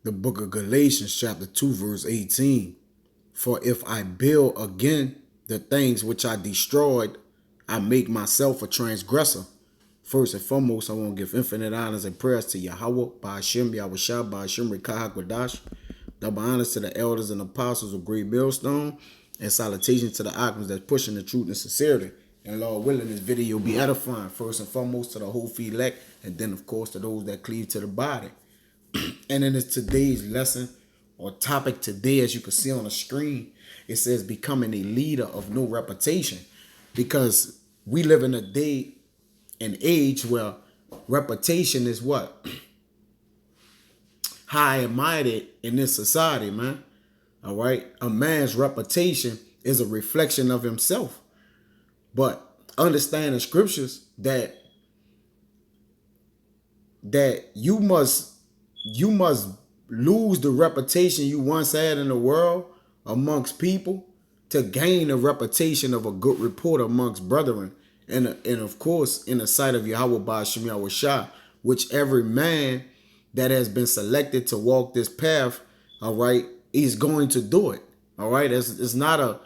The book of Galatians, chapter 2, verse 18. For if I build again the things which I destroyed, I make myself a transgressor. First and foremost, I want to give infinite honors and prayers to Yahweh, Ba'ashem, Yahushua, Ba'ashem, Rekah HaKodash. Double honors to the elders and apostles of Great Millstone, and salutations to the aquas that's pushing the truth and sincerity. And Lord willing, this video will be edifying, first and foremost to the whole elect, and then of course to those that cleave to the body. And in today's lesson or topic today, as you can see on the screen, it says becoming a leader of no reputation. Because we live in a day and age where reputation is what? High and mighty in this society, man. All right. A man's reputation is a reflection of himself. But understand the scriptures that you must lose the reputation you once had in the world amongst people to gain a reputation of a good report amongst brethren. And of course, in the sight of Yahweh Ba'ashem Yahushua, which every man that has been selected to walk this path, all right, is going to do it. All right. It's not a,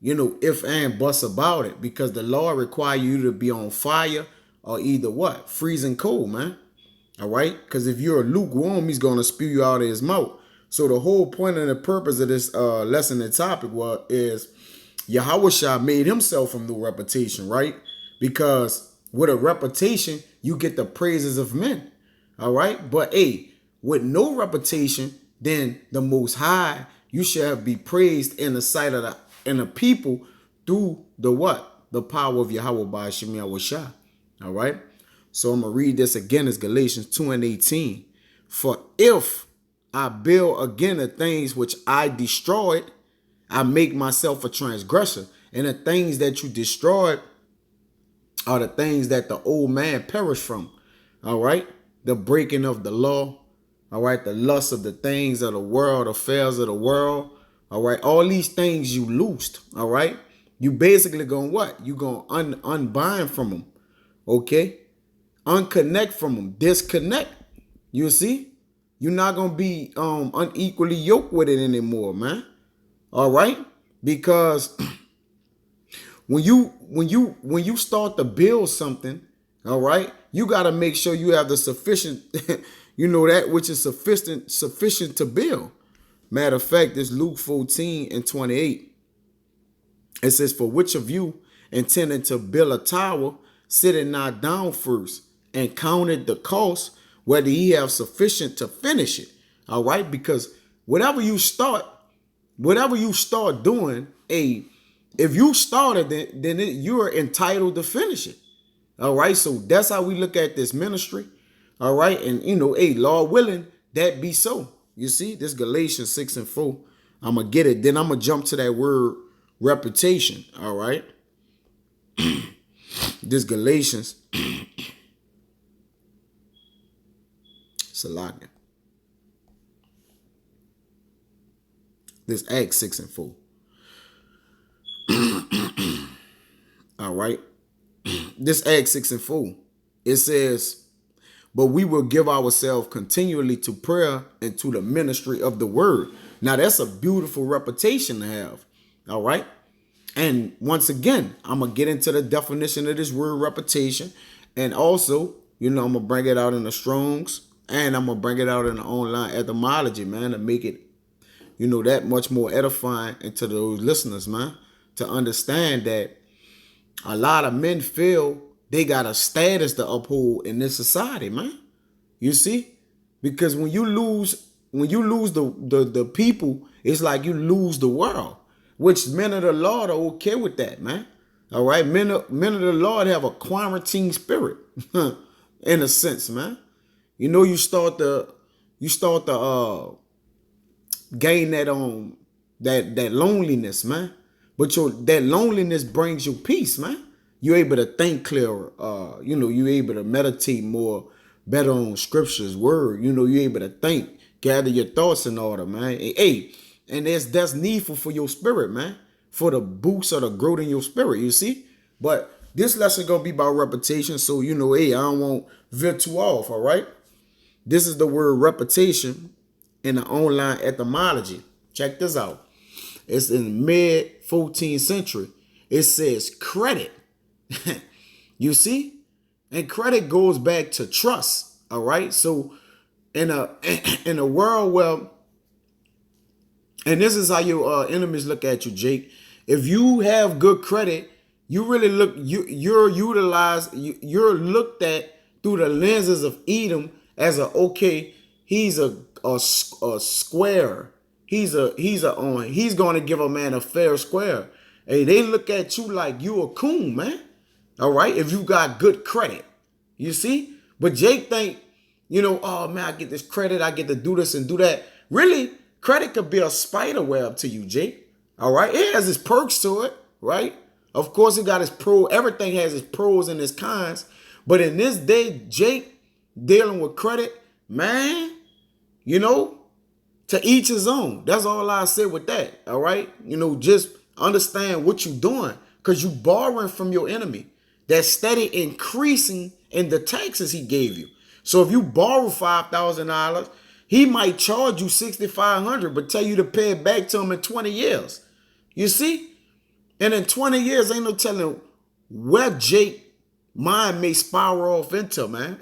if and buts about it, because the Lord require you to be on fire or either what? Freezing cold, man. All right. Because if you're lukewarm, he's going to spew you out of his mouth. So the whole point and the purpose of this lesson and topic is Yahushua made himself from no reputation, right? Because with a reputation, you get the praises of men. All right. But with no reputation, then the Most High, you shall be praised in the sight of the people through the what? The power of Yahweh Ba'ashem Yahushua. All right. So I'm going to read this again. It's Galatians 2 and 18. For if I build again the things which I destroyed, I make myself a transgressor. And the things that you destroyed are the things that the old man perished from. All right. The breaking of the law. All right. The lust of the things of the world, affairs of the world. All right. All these things you loosed. All right. You basically going what? You going to unbind from them. Okay. Unconnect from them. Disconnect. You see? You're not going to be unequally yoked with it anymore, man. All right? Because when you start to build something, all right, you got to make sure you have the sufficient, that which is sufficient to build. Matter of fact, this Luke 14 and 28. It says, for which of you intending to build a tower, sitting not down first and counted the cost, whether he have sufficient to finish it. All right. Because whatever you start doing, if you started, then you're entitled to finish it. All right. So that's how we look at this ministry. All right. And, Lord willing, that be so. You see, this Galatians 6 and 4. I'm going to get it. Then I'm going to jump to that word reputation. All right. This Galatians. Salaga. This Acts 6 and 4. All right. This Acts 6 and 4. It says, but we will give ourselves continually to prayer and to the ministry of the word. Now that's a beautiful reputation to have. All right. And once again, I'm going to get into the definition of this word reputation. And also, I'm going to bring it out in the Strongs. And I'm going to bring it out in the online etymology, man, to make it, that much more edifying into those listeners, man, to understand that a lot of men feel they got a status to uphold in this society, man. You see? Because when you lose the people, it's like you lose the world, which men of the Lord are okay with that, man. All right. Men of the Lord have a quarantine spirit in a sense, man. You start to gain that loneliness, man. But that loneliness brings you peace, man. You're able to think clearer. You're able to meditate more, better on scriptures, word. You're able to think, gather your thoughts in order, man. And that's needful for your spirit, man. For the boost or the growth in your spirit, you see. But this lesson gonna be about reputation, so I don't want veer too off. All right. This is the word reputation, in the online etymology. Check this out. It's in mid 14th century. It says credit. You see? And credit goes back to trust. All right. So in a world where, and this is how your enemies look at you, Jake. If you have good credit, you really you're utilized, you're looked at through the lenses of Edom as a, okay, he's a square. He's going to give a man a fair square. Hey, they look at you like you a coon, man. All right, if you got good credit, you see. But Jake think, oh man, I get this credit, I get to do this and do that. Really, credit could be a spider web to you, Jake. All right, it has its perks to it, right? Of course, it got its everything has its pros and its cons. But in this day, Jake, dealing with credit, man, to each his own. That's all I said with that. All right. Just understand what you're doing, because you borrowing from your enemy. That's steady increasing in the taxes he gave you. So if you borrow $5,000, he might charge you $6,500, but tell you to pay it back to him in 20 years. You see? And in 20 years, ain't no telling where Jake mind may spiral off into, man.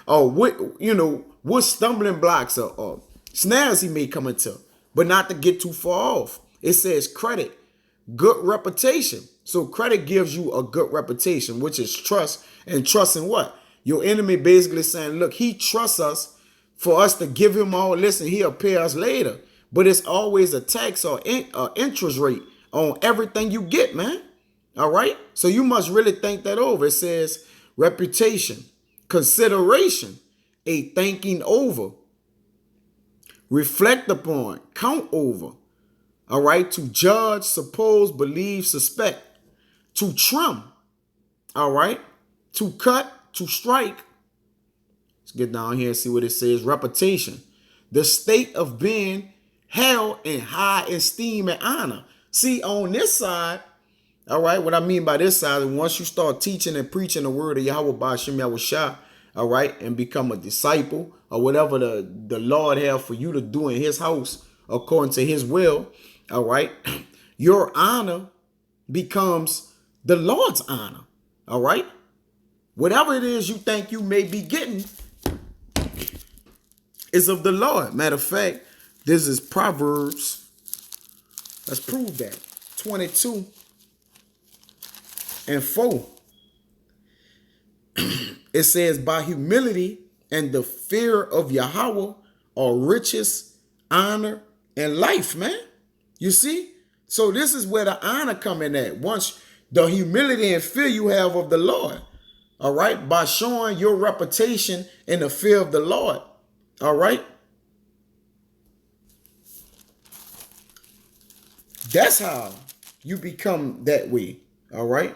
Or what stumbling blocks or snares he may come into, but not to get too far off. It says credit, good reputation. So credit gives you a good reputation, which is trust. And trust in what? Your enemy basically saying, look, he trusts us for us to give him all this and he'll pay us later. But it's always a tax or interest rate on everything you get, man. All right. So you must really think that over. It says reputation, consideration, a thinking over, reflect upon, count over. All right. To judge, suppose, believe, suspect, to trim. All right. To cut, to strike. Let's get down here and see what it says. Reputation, the state of being held in high esteem and honor. See, on this side, all right, what I mean by this side is once you start teaching and preaching the word of Yahweh Ba'ashem Yahushua, all right, and become a disciple or whatever the Lord have for you to do in his house according to his will, all right, your honor becomes the Lord's honor, all right? Whatever it is you think you may be getting is of the Lord. Matter of fact, this is Proverbs. Let's prove that. 22 and 4. It says, by humility and the fear of Yahweh are riches, honor, and life, man. You see? So this is where the honor come in at. Once the humility and fear you have of the Lord, all right, by showing your reputation in the fear of the Lord, all right? That's how you become that way, all right?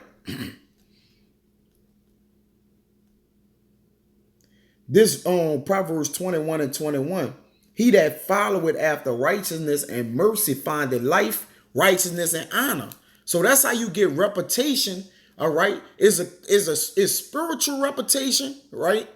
This Proverbs 21 and 21. He that followeth after righteousness and mercy findeth life, righteousness, and honor. So that's how you get reputation, all right? Is spiritual reputation, right?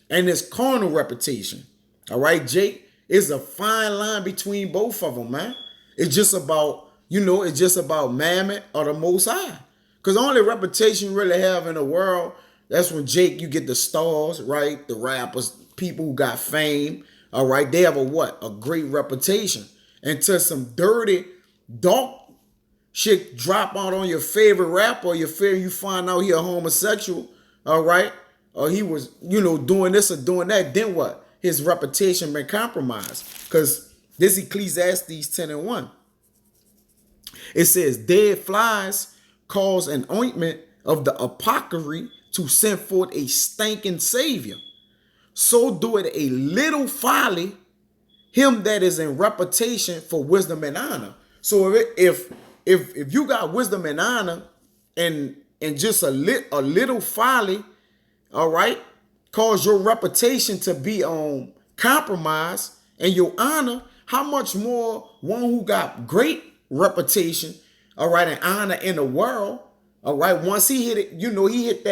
And it's carnal reputation, all right, Jake? It's a fine line between both of them, man. It's just about, it's just about mammon or the Most High. Because the only reputation you really have in the world, that's when, Jake, you get the stars, right? The rappers, people who got fame, all right? They have a great reputation. Until some dirty, dark shit drop out on your favorite rapper or you find out he a homosexual, all right? Or he was, doing this or doing that, then what? His reputation been compromised. Because this Ecclesiastes 10 and 1. It says, dead flies cause an ointment of the apothecary to send forth a stinking savior. So do it a little folly, him that is in reputation for wisdom and honor. So if you got wisdom and honor and just a little folly, all right, cause your reputation to be compromised and your honor, how much more one who got great reputation, all right, and honor in the world, all right, once he hit it, he hit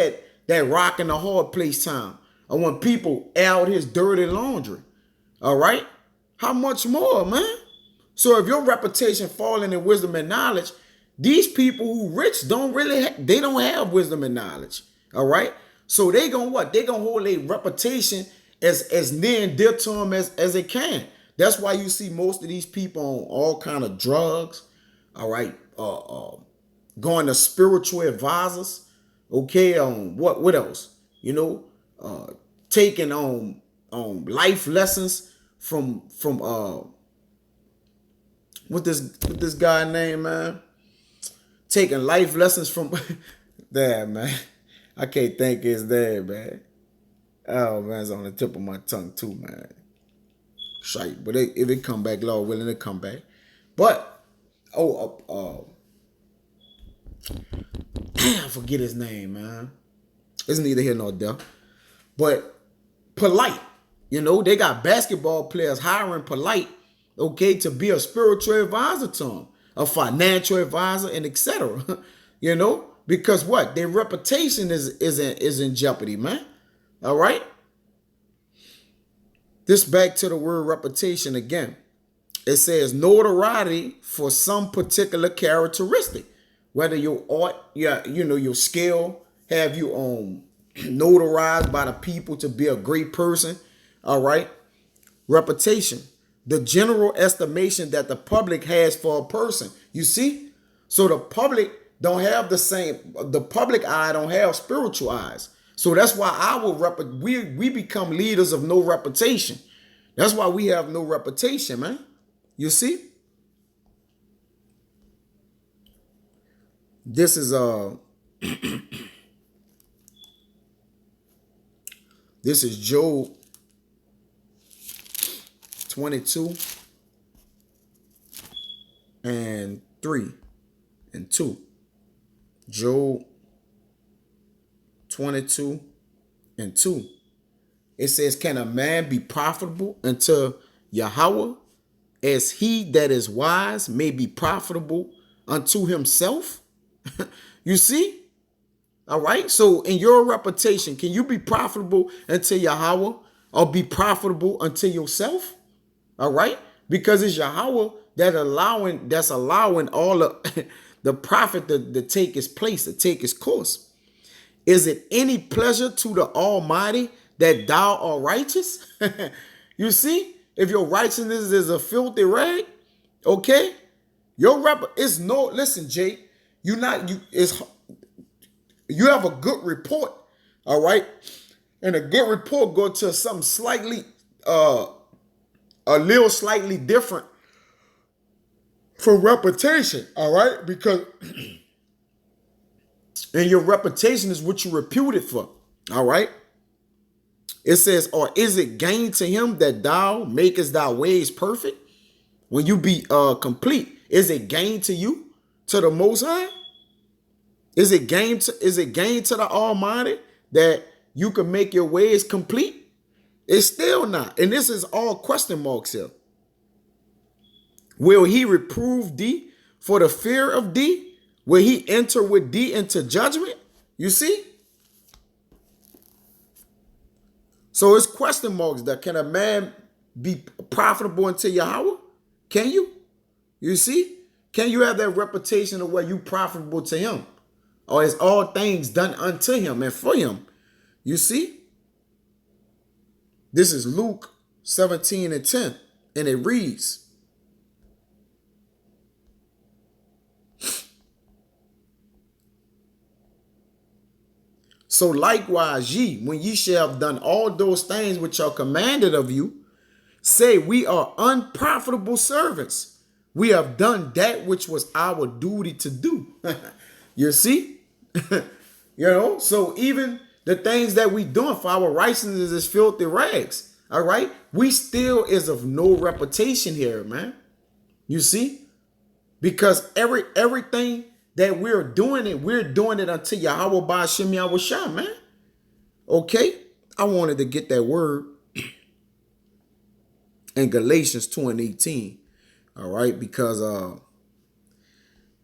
that rock in the hard place time, or when people air out his dirty laundry, all right, How much more, man? So if your reputation falling in wisdom and knowledge, these people who rich don't really they don't have wisdom and knowledge. All right. So they gonna what? They gonna hold a reputation as near and dear to them as they can. That's why you see most of these people on all kind of drugs. All right. Going to spiritual advisors. Okay. What else? You know, taking life lessons from what this guy name, man? Taking life lessons from dad, man. I can't think his dad, man. Oh man, it's on the tip of my tongue too, man. Shite. But if it come back, Lord willing, it come back. But I forget his name, man. It's neither here nor there. But Polite, you know, they got basketball players hiring Polite, okay, to be a spiritual advisor to them, a financial advisor, and etc. You know, because what? Their reputation is in jeopardy, man. All right. This back to the word reputation again. It says notoriety for some particular characteristic, whether your art, your skill, have you notarized by the people to be a great person. All right. Reputation, the general estimation that the public has for a person. You see? So the public don't have the public eye don't have spiritual eyes. So that's why we become leaders of no reputation. That's why we have no reputation, man. You see? This is this is Job 22 and 3 and 2. Job 22 and 2. It says, can a man be profitable unto Yahweh as he that is wise may be profitable unto himself? You see? All right. So in your reputation, can you be profitable unto Yahweh or be profitable unto yourself? All right. Because it's Yahweh that's allowing all of the profit to take its place, to take its course. Is it any pleasure to the Almighty that thou art righteous? You see, if your righteousness is a filthy rag, okay, listen, Jake, you have a good report, all right, and a good report go to something slightly, a little slightly different from reputation, all right, because and your reputation is what you reputed for, all right. It says, or is it gain to him that thou makest thy ways perfect? When you be complete, is it gain to you, to the Most High? Is it gain to the Almighty that you can make your ways complete? It's still not. And this is all question marks here. Will he reprove thee for the fear of thee? Will he enter with thee into judgment? You see? So it's question marks that can a man be profitable unto Yahweh? Can you? You see? Can you have that reputation of where you profitable to him? Or is all things done unto him and for him? You see? This is Luke 17 and 10. And it reads, so likewise ye, when ye shall have done all those things which are commanded of you, say, we are unprofitable servants. We have done that which was our duty to do. You see? So even the things that we doing for our righteousness is filthy rags. All right? We still is of no reputation here, man. You see? Because everything that we're doing it unto Yahweh by Shem Yahweh Shah, man. Okay? I wanted to get that word in Galatians 2 and 18. All right? Because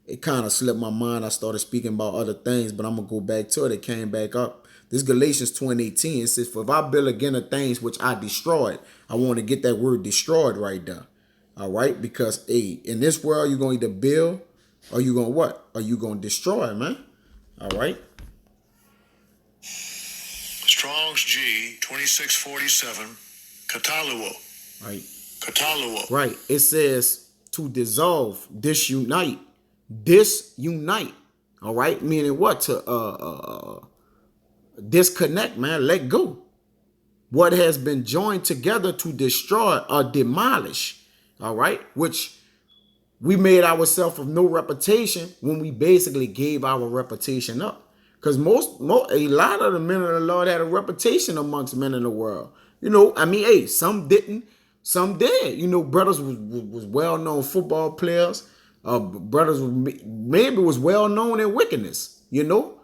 it kind of slipped my mind. I started speaking about other things, but I'm going to go back to it. It came back up. This Galatians 2:18. It says, for if I build again the things which I destroyed, I want to get that word destroyed right there. All right, because in this world, you're going to either build or you're going to what? Or you're going to destroy, man. All right. Strong's G 2647. Kataluo. Right. Kataluo. Right. It says to dissolve, disunite. Disunite. All right. Meaning what? To disconnect, man. Let go. What has been joined together to destroy or demolish. All right. Which we made ourselves of no reputation when we basically gave our reputation up. Because a lot of the men of the Lord had a reputation amongst men in the world. You know, I mean, hey, some didn't, some did. You know, brothers was well-known football players. Brothers was well-known in wickedness, you know.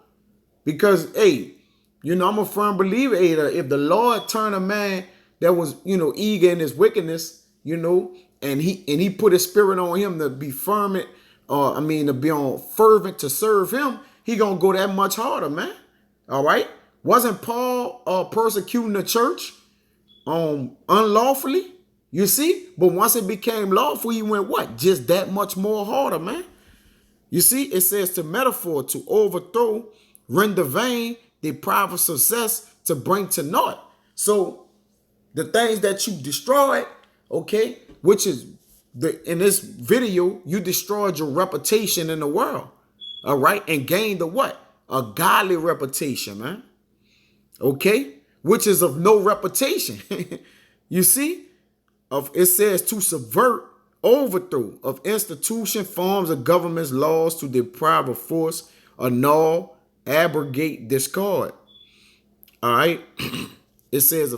Because, hey, you know, I'm a firm believer, hey, that if the Lord turned a man that was, you know, eager in his wickedness, you know, and he put his spirit on him to be fervent, to be on fervent to serve him, he gonna go that much harder, man. All right. Wasn't Paul persecuting the church unlawfully? You see? But once it became lawful, he went what? Just that much more harder, man. You see, it says to metaphor, to overthrow, render vain, deprive of success, to bring to naught. So the things that you destroyed, okay, which is in this video, you destroyed your reputation in the world. All right, and gained a what? A godly reputation, man. Okay, which is of no reputation. You see, it says to subvert, overthrow of institution, forms of governments, laws, to deprive of force, annul, abrogate, discard. All right, it says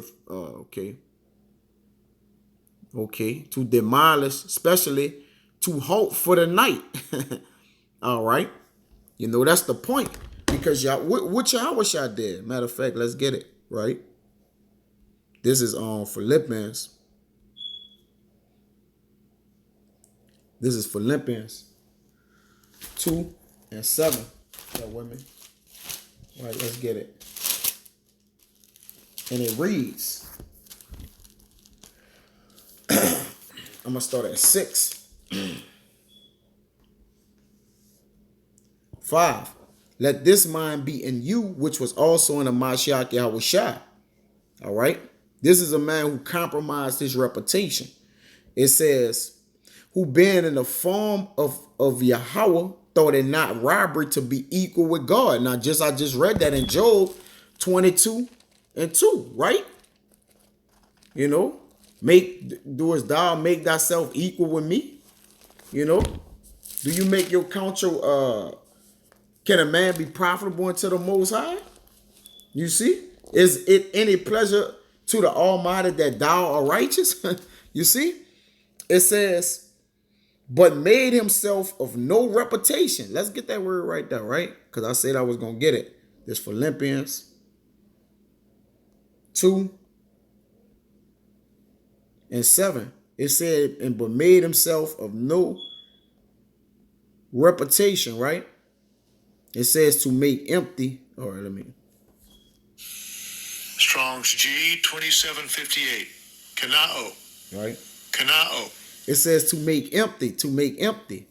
okay, to demolish, especially to halt for the night. All right. You know, that's the point. Because y'all, what Yahweh Shah did. Matter of fact, let's get it, right? This is Philippians. This is Philippians 2:7. Y'all with me? All right, let's get it. And it reads, I'm going to start at 6. 5. Let this mind be in you, which was also in the Mashiach Yahushua. All right. This is a man who compromised his reputation. It says, who being in the form of Yahweh, thought it not robbery to be equal with God. Now, I just read that in Job 22:2, right? You know, doest thou make thyself equal with me? You know, do you make your counsel can a man be profitable unto the Most High? You see? Is it any pleasure to the Almighty that thou art righteous? You see? It says, but made himself of no reputation. Let's get that word right there, right? Because I said I was going to get it. This Philippians 2:7. It said, but made himself of no reputation, right? It says to make empty. All right, let me. Strong's G 2758. Kanao. Right. Kanao. It says to make empty, to make empty.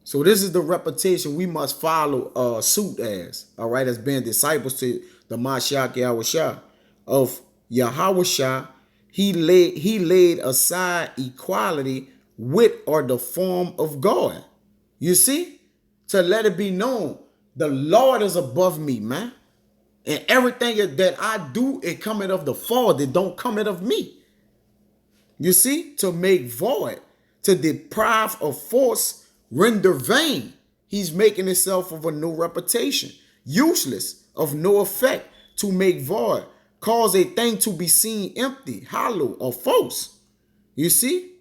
So this is the reputation we must follow suit as. All right, as being disciples to the Mashiach Yahushua of Yahushua. He laid aside equality with or the form of God. You see? To let it be known, the Lord is above me, man. And everything that I do, it cometh of the Father. It don't come of me. You see? To make void, to deprive of force, render vain. He's making himself of a no reputation. Useless, of no effect, to make void. Cause a thing to be seen empty, hollow, or false. You see?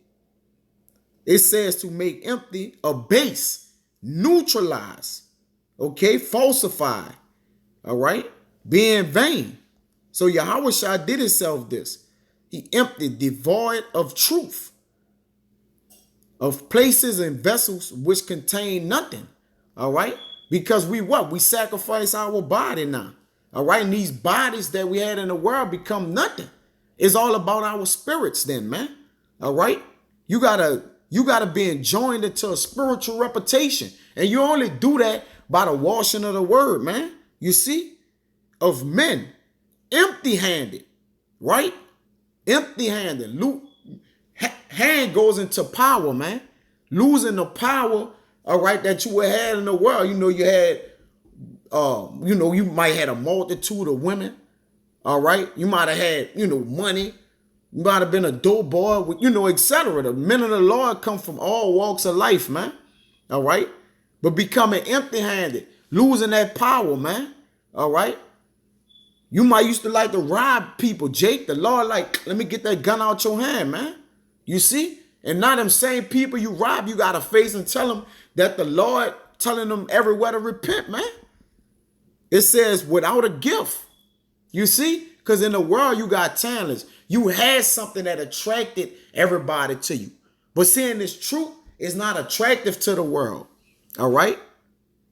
It says to make empty, abase, neutralize, okay, falsify, all right, being vain. So Yahushua did himself this. He emptied, devoid of truth, of places and vessels which contain nothing, all right? Because we what? We sacrifice our body now, All right. And these bodies that we had in the world become nothing. It's all about our spirits then, man. All right. You gotta be enjoined into a spiritual reputation. And you only do that by the washing of the word, man. You see? Of men. Empty-handed. Right? Empty-handed. Hand goes into power, man. Losing the power, all right, that you had in the world. You know, you had, you might have a multitude of women, all right? You might have had, money. You might have been a dope boy, etc. The men of the Lord come from all walks of life, man, all right? But becoming empty-handed, losing that power, man, all right? You might used to like to rob people, Jake. The Lord like, let me get that gun out your hand, man. You see? And now them same people you rob, you got to face and tell them that the Lord telling them everywhere to repent, man. It says without a gift. You see? Because in the world, you got talents. You had something that attracted everybody to you. But seeing this truth is not attractive to the world. All right?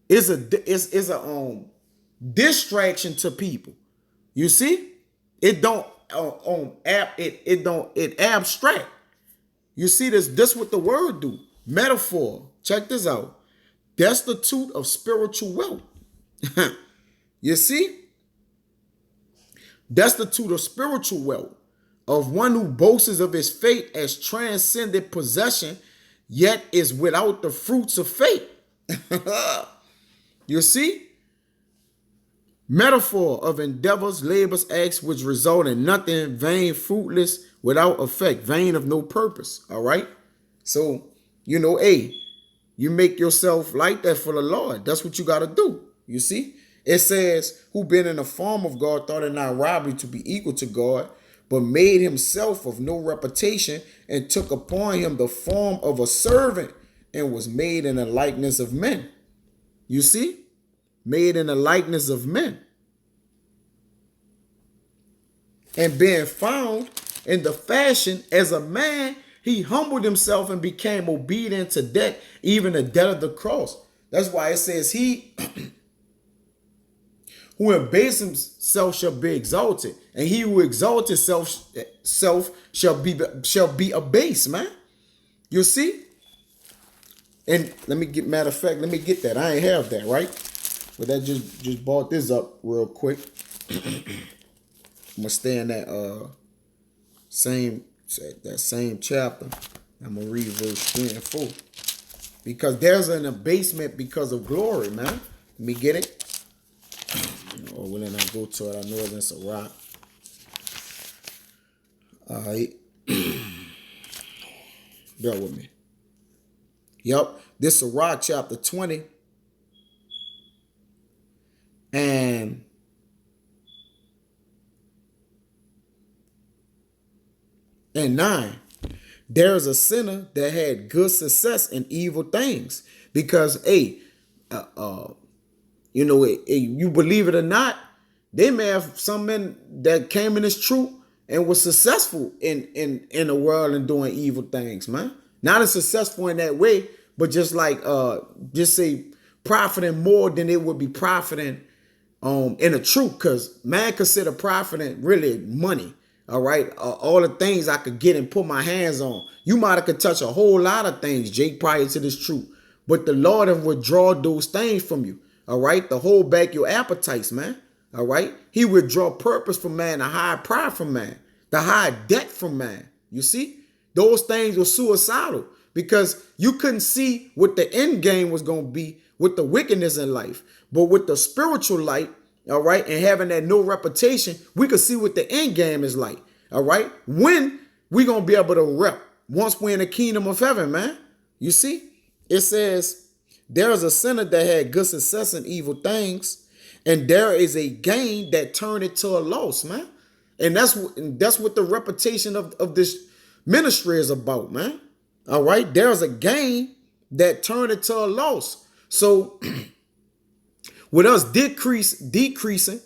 It's a distraction to people. You see? It don't it abstract. You see this what the word do. Metaphor. Check this out. Destitute of spiritual wealth. You see? Destitute of spiritual wealth. Of one who boasts of his faith as transcendent possession, yet is without the fruits of faith. You see? Metaphor of endeavors, labors, acts which result in nothing, vain, fruitless, without effect, vain of no purpose. All right. So, you make yourself like that for the Lord. That's what you got to do. You see, it says, who been in the form of God, thought it not robbery to be equal to God, but made himself of no reputation and took upon him the form of a servant and was made in the likeness of men. You see? Made in the likeness of men. And being found in the fashion as a man, he humbled himself and became obedient to death, even the death of the cross. That's why it says he who abased himself shall be exalted, and he who exalts himself shall be abased, man. You see? And let me get that. I ain't have that, right? But that just brought this up real quick. I'm gonna stay in that same chapter. I'm gonna read verse 3 and 4. Because there's an abasement because of glory, man. Let me get it. Or when I go to it, I know it's in Sirach. All right. Bear with me. Yep. This is Sirach chapter 20. And and 9, there is a sinner that had good success in evil things, because you believe it or not, they may have some men that came in this truth and was successful in the world and doing evil things, man. Not as successful in that way, but just like just say profiting more than it would be profiting in the truth, because man consider profiting really money. All right. All the things I could get and put my hands on. You might have could touch a whole lot of things, Jake, prior to this truth. But the Lord have withdrawn those things from you. All right. To hold back your appetites, man. All right. He withdraw purpose from man, the high pride from man, the high debt from man. You see, those things were suicidal because you couldn't see what the end game was going to be with the wickedness in life. But with the spiritual light, all right, and having that no reputation, we could see what the end game is like. All right. When we going to be able to rep once we're in the kingdom of heaven, man. You see, it says there is a sinner that had good success in evil things, and there is a gain that turned it to a loss, man. And that's what the reputation of this ministry is about, man. All right. There's a gain that turned it to a loss. So with us decreasing,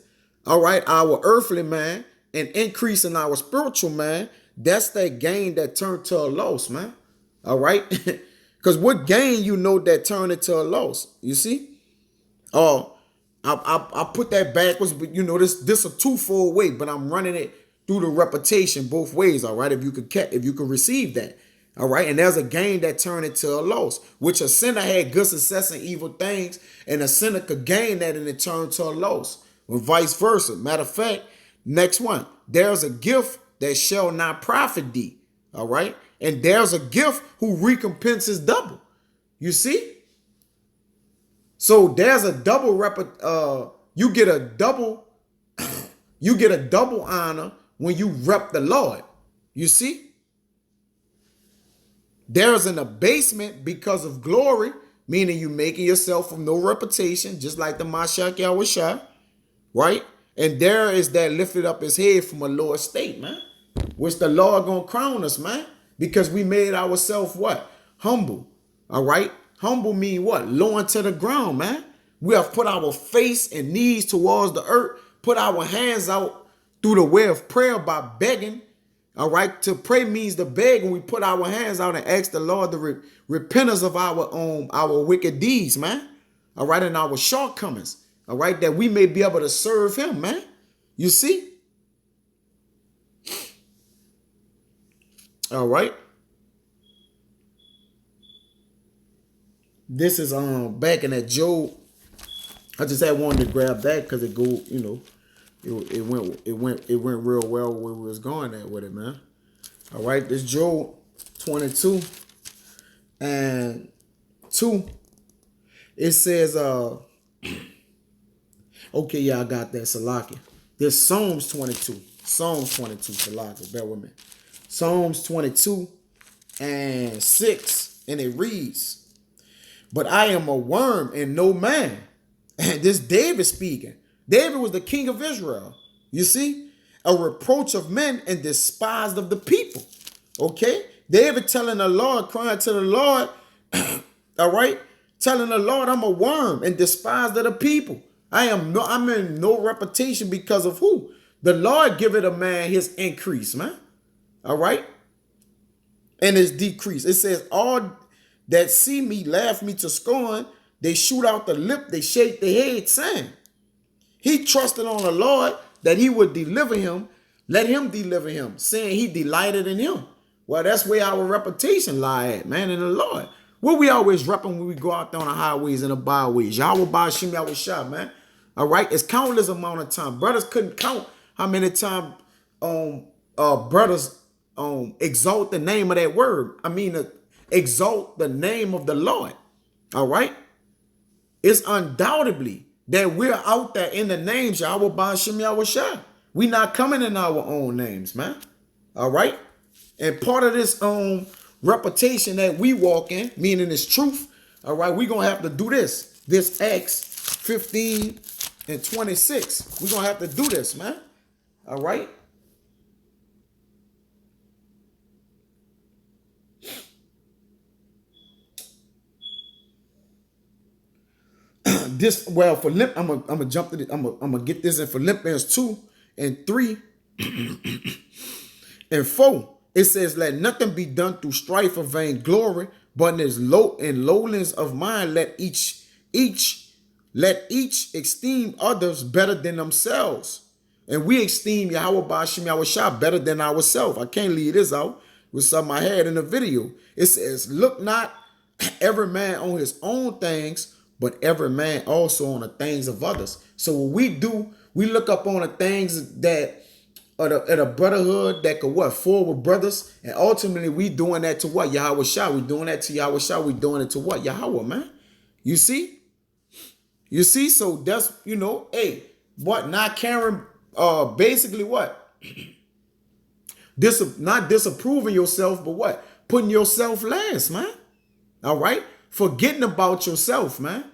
all right, our earthly man and increasing our spiritual man, that's that gain that turned to a loss, man. All right. Because what gain that turned it to a loss? You see? I put that backwards, but this a twofold way, but I'm running it through the repetition both ways. All right, if you could receive that. All right, and there's a gain that turned into a loss, which a sinner had good success in evil things, and a sinner could gain that and it turned to a loss. Or vice versa. Matter of fact, next one, there's a gift that shall not profit thee. All right, and there's a gift who recompenses double. You see? So there's a double you get a double honor when you rep the Lord. You see? There's an abasement because of glory, meaning you making yourself from no reputation, just like the Mashiach Yahushua, right? And there is that lifted up his head from a low estate, man, which the Lord gonna crown us, man, because we made ourselves what? Humble, all right? Humble mean what? Low into the ground, man. We have put our face and knees towards the earth, put our hands out through the way of prayer by begging. All right. To pray means to beg, and we put our hands out and ask the Lord to repent us of our wicked deeds, man. All right, and our shortcomings. All right, that we may be able to serve him, man. You see? All right. This is back in that Job. I just had wanted to grab that because it went real well where we was going at with it, man. All right, this Job 22 and 2. It says, okay, yeah, I got that, Salaki. There's Psalms 22. Psalms 22, Salaki, bear with me. Psalms 22 and 6, and it reads, but I am a worm and no man. And this David speaking. David was the king of Israel. You see? A reproach of men and despised of the people. Okay? David telling the Lord, crying to the Lord, all right? Telling the Lord, I'm a worm and despised of the people. I'm in no reputation because of who? The Lord giveth a man his increase, man. All right? And his decrease. It says, all that see me laugh me to scorn. They shoot out the lip. They shake their head, saying, he trusted on the Lord that he would deliver him. Let him deliver him, saying he delighted in him. Well, that's where our reputation lie at, man, in the Lord. What we always repping when we go out there on the highways and the byways. Yahweh Bashim Yahushua, man. All right? It's countless amount of time. Brothers couldn't count how many times brothers exalt the name of that word. I mean, exalt the name of the Lord. All right? It's undoubtedly that we're out there in the names Yahweh Bashim Yahushua. We not coming in our own names, man. All right? And part of this reputation that we walk in, meaning it's truth, all right, we're going to have to do this. This Acts 15 and 26. We're going to have to do this, man. All right? I'm gonna jump to I'm gonna get this in Philippians 2 and 3 and 4. It says, let nothing be done through strife or vain glory, but in lowliness of mind, let each esteem others better than themselves. And we esteem Yahweh Bashim Yahushua better than ourselves. I can't leave this out with something I had in the video. It says, look not every man on his own things, but every man also on the things of others. So what we do, we look up on the things that are a brotherhood that could forward brothers, and ultimately we doing that to what? Yahweh Shah. We doing that to Yahweh Shah. We doing it to what? Yahweh, man. You see? You see? So that's, hey, what? Not caring, basically what? Not disapproving yourself, but what? Putting yourself last, man. All right? Forgetting about yourself, man.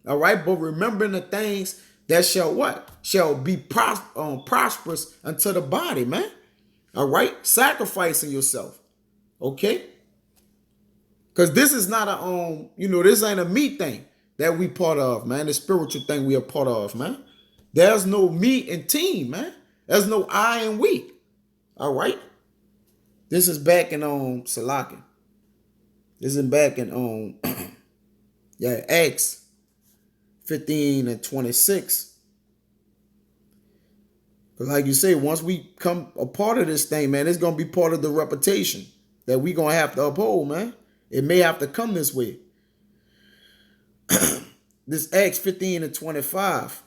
All right? But remembering the things that shall what? Shall be prosperous unto the body, man. All right? Sacrificing yourself. Okay? Because this is not this ain't a me thing that we part of, man. The spiritual thing we are part of, man. There's no me and team, man. There's no I and we. All right? This is back in Salaki. This is back in Acts 15 and 26. But like you say, once we come a part of this thing, man, it's going to be part of the reputation that we going to have to uphold, man. It may have to come this way. This Acts 15 and 25.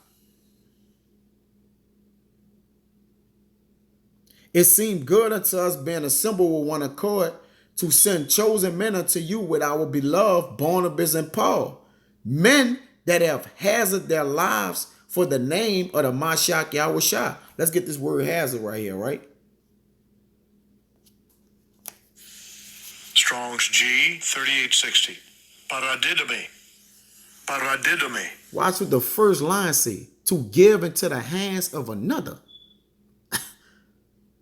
It seemed good unto us, being assembled with one accord, to send chosen men unto you with our beloved Barnabas and Paul, men that have hazarded their lives for the name of the Mashiach Yahushua. Let's get this word hazard right here, right? Strong's G 3860. Paradidome. Paradidome. Watch what the first line say. To give into the hands of another.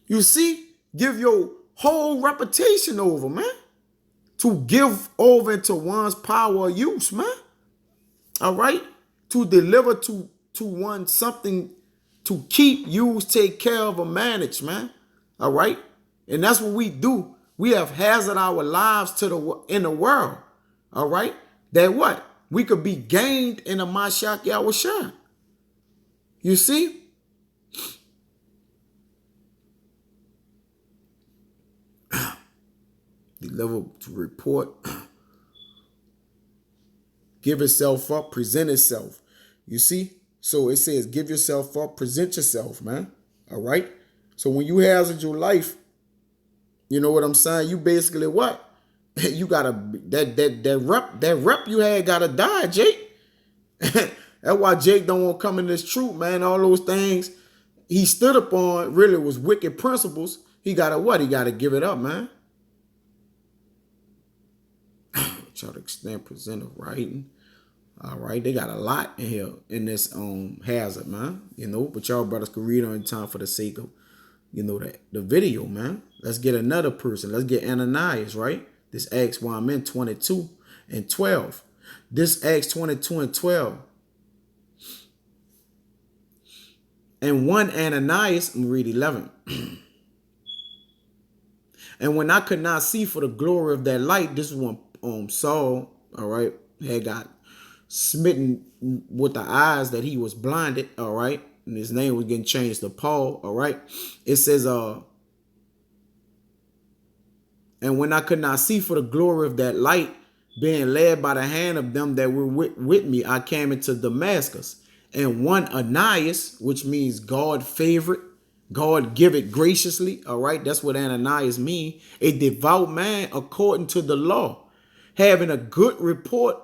You see? Give your whole reputation over, man. To give over into one's power or use, man. All right? To deliver to one something to keep, use, take care of, or manage, man. All right? And that's what we do. We have hazarded our lives in the world. All right? That what? We could be gained in the Mashiach Yahushua. You see? Deliver to report. Give itself up, present itself. You see? So it says, give yourself up, present yourself, man. All right? So when you hazard your life, you know what I'm saying? You basically what? You gotta that rep you had gotta die, Jake. That's why Jake don't want to come in this truth, man. All those things he stood upon really was wicked principles. He gotta what? He gotta give it up, man. Try to extend presenter writing. All right, they got a lot in here in this hazard, man. You know, but y'all brothers can read on time for the sake of, you know, the video, man. Let's get another person. Let's get Ananias, right? This Acts 1 22 and 12. This Acts 22 and 12. And one Ananias, I'm read 11. And when I could not see for the glory of that light, this is when Saul, all right, had got smitten with the eyes that he was blinded, all right, and his name was getting changed to Paul, all right. It says, and when I could not see for the glory of that light, being led by the hand of them that were with me, I came into Damascus. And one Ananias, which means God favorite, God give it graciously, all right, that's what Ananias mean, a devout man according to the law, having a good report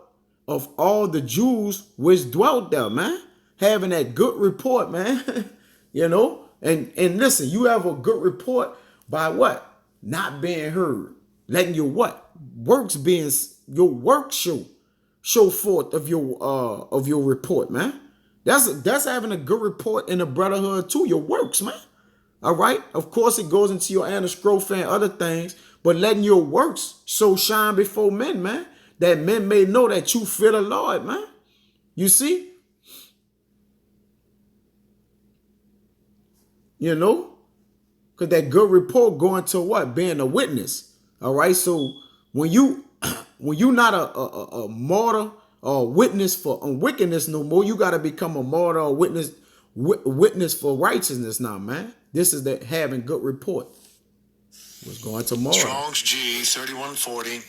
of all the Jews which dwelt there, man. Having that good report, man. You know? And listen, you have a good report by what? Not being heard. Letting your what? Works being, your work show forth of your report, man. That's having a good report in the brotherhood too, your works, man. All right? Of course, it goes into your anastrophe and other things, but letting your works so shine before men, man, that men may know that you fear the Lord, man. You see? You know? Because that good report going to what? Being a witness. All right? So when you not a martyr or witness for wickedness no more, you got to become a martyr or witness for righteousness now, man. This is that having good report. What's going tomorrow? Strong's G 3140.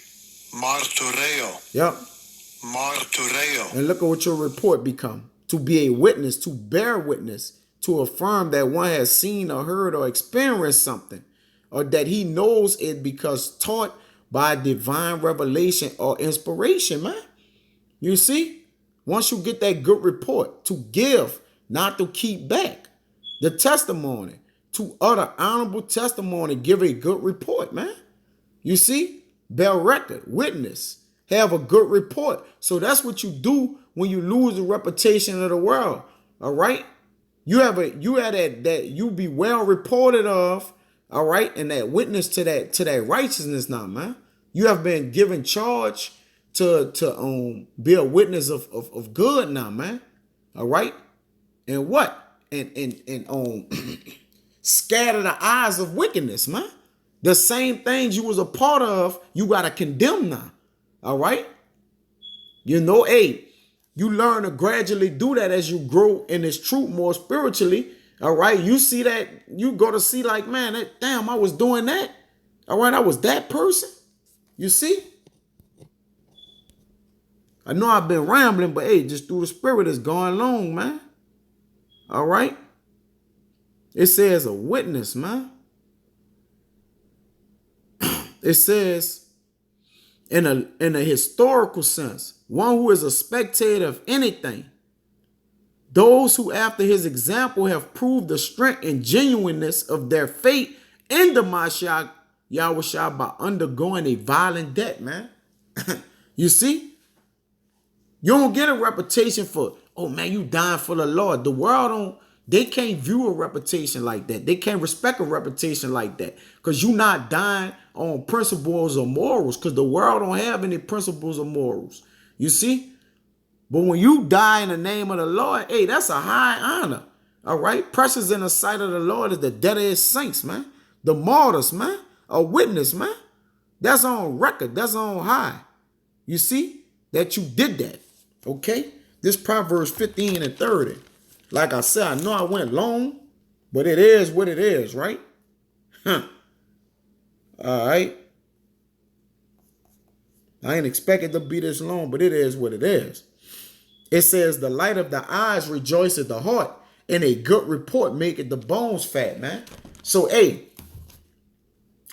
Martureo. Yep. Martureo. And look at what your report become. To be a witness, to bear witness, to affirm that one has seen or heard or experienced something, or that he knows it because taught by divine revelation or inspiration, man. You see? Once you get that good report, to give, not to keep back. The testimony, to utter honorable testimony, give a good report, man. You see? Bear record, witness, have a good report. So that's what you do when you lose the reputation of the world. All right? You had that you be well reported of, all right, and that witness to that righteousness now, man. You have been given charge to be a witness of good now, man. All right? And what? And scatter the eyes of wickedness, man. The same things you was a part of, you got to condemn now. All right? You know, hey, You learn to gradually do that as you grow in this truth more spiritually. All right. You see that, you go to see like, man, damn, I was doing that. All right. I was that person. You see? I know I've been rambling, but hey, just through the spirit is going along, man. All right. It says a witness, man. It says in a historical sense, one who is a spectator of anything. Those who after his example have proved the strength and genuineness of their faith in the Mashiach Yahushua by undergoing a violent death, man. You see? You don't get a reputation for, oh man, you dying for the Lord. The world they can't view a reputation like that. They can't respect a reputation like that. Because you're not dying on principles or morals. Because the world don't have any principles or morals. You see? But when you die in the name of the Lord, hey, that's a high honor. All right? Precious in the sight of the Lord is the death of his saints, man. The martyrs, man. A witness, man. That's on record. That's on high. You see? That you did that. Okay? This Proverbs 15 and 30. Like I said, I know I went long, but it is what it is, right? Huh. All right. I ain't expected to be this long, but it is what it is. It says, the light of the eyes rejoiceth the heart, and a good report maketh the bones fat, man. So, hey,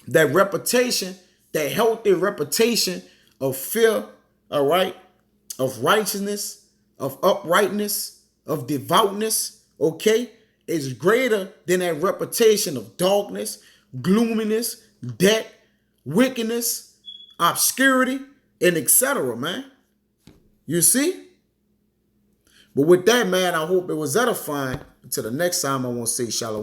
that reputation, that healthy reputation of fear, all right, of righteousness, of uprightness, of devoutness, okay, is greater than that reputation of darkness, gloominess, debt, wickedness, obscurity, and etc., man. You see? But with that, man, I hope it was edifying. Until the next time, I want to say shalom.